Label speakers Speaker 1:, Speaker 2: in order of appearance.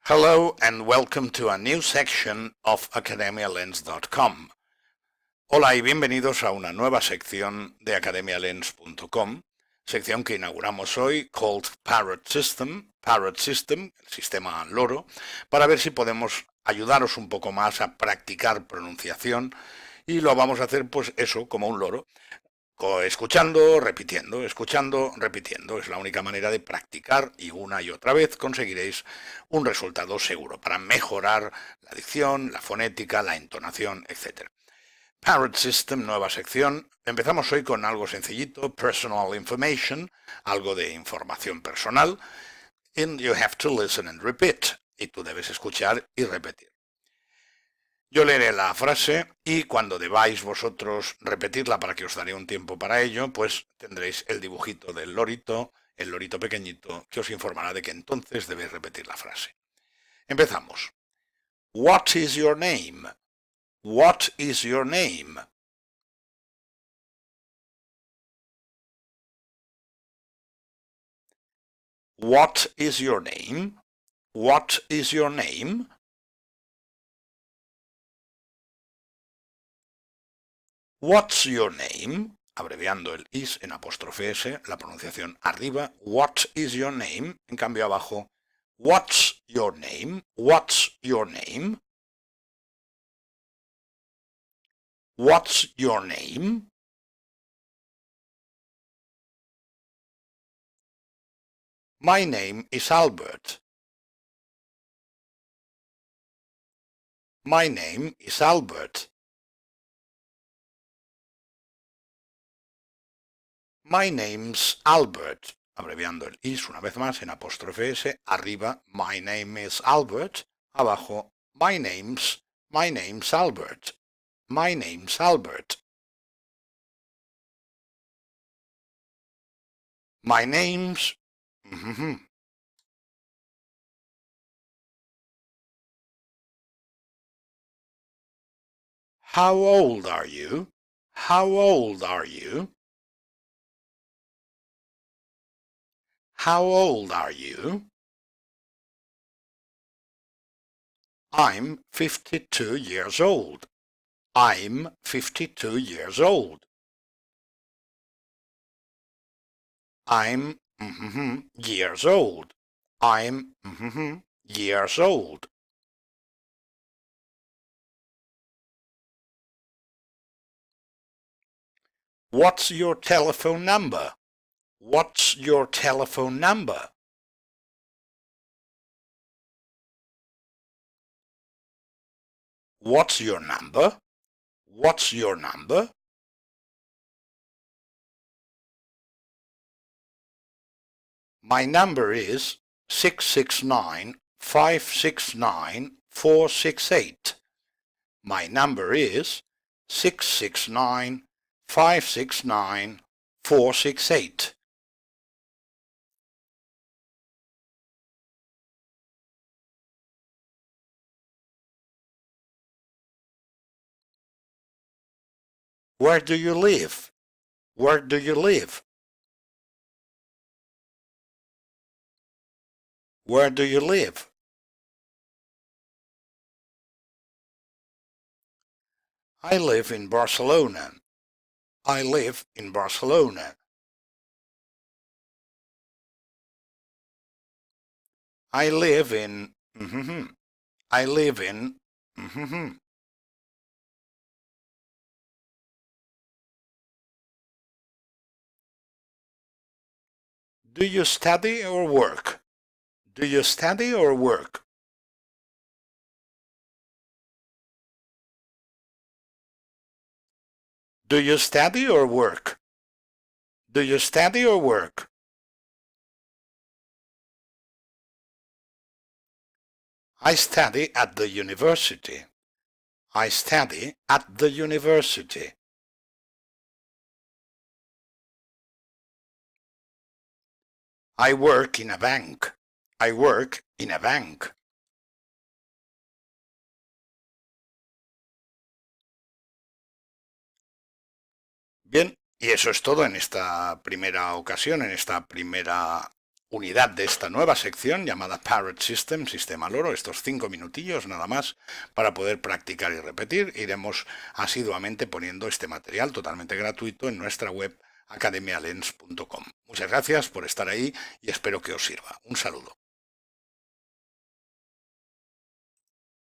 Speaker 1: Hello and welcome to a new section of academialens.com. Hola y bienvenidos a una nueva sección de academialens.com, sección que inauguramos hoy called Parrot System, el sistema Loro, para ver si podemos ayudaros un poco más a practicar pronunciación, y lo vamos a hacer pues eso, como un loro. Escuchando, repitiendo, escuchando, repitiendo. Es la única manera de practicar y una y otra vez conseguiréis un resultado seguro para mejorar la dicción, la fonética, la entonación, etc. Parrot System, nueva sección. Empezamos hoy con algo sencillito, personal information, algo de información personal. And you have to listen and repeat. Y tú debes escuchar y repetir. Yo leeré la frase y cuando debáis vosotros repetirla, para que os daré un tiempo para ello, pues tendréis el dibujito del lorito, el lorito pequeñito, que os informará de que entonces debéis repetir la frase. Empezamos. What is your name? What is your name? What is your name? What is your name? What's your name? Abreviando el is en apóstrofe s, la pronunciación arriba. What is your name? En cambio abajo. What's your name? What's your name? What's your name? My name is Albert. My name is Albert. My name's Albert. Abreviando el is una vez más en apóstrofe s, arriba my name is Albert, abajo my name's Albert. My name's Albert. My name's How old are you? How old are you? How old are you? I'm 52 years old. I'm 52 years old. I'm years old. I'm years old. What's your telephone number? What's your telephone number? What's your number? What's your number? My number is 669-569-468. My number is 669-569-468. Where do you live? Where do you live? Where do you live? I live in Barcelona. I live in Barcelona. I live in I live in Do you study or work? Do you study or work? Do you study or work? Do you study or work? I study at the university. I study at the university. I work in a bank. I work in a bank. Bien, y eso es todo en esta primera ocasión, en esta primera unidad de esta nueva sección llamada Parrot System, Sistema Loro, estos 5 minutillos nada más para poder practicar y repetir. Iremos asiduamente poniendo este material totalmente gratuito en nuestra web academialens.com. Muchas gracias por estar ahí y espero que os sirva. Un saludo.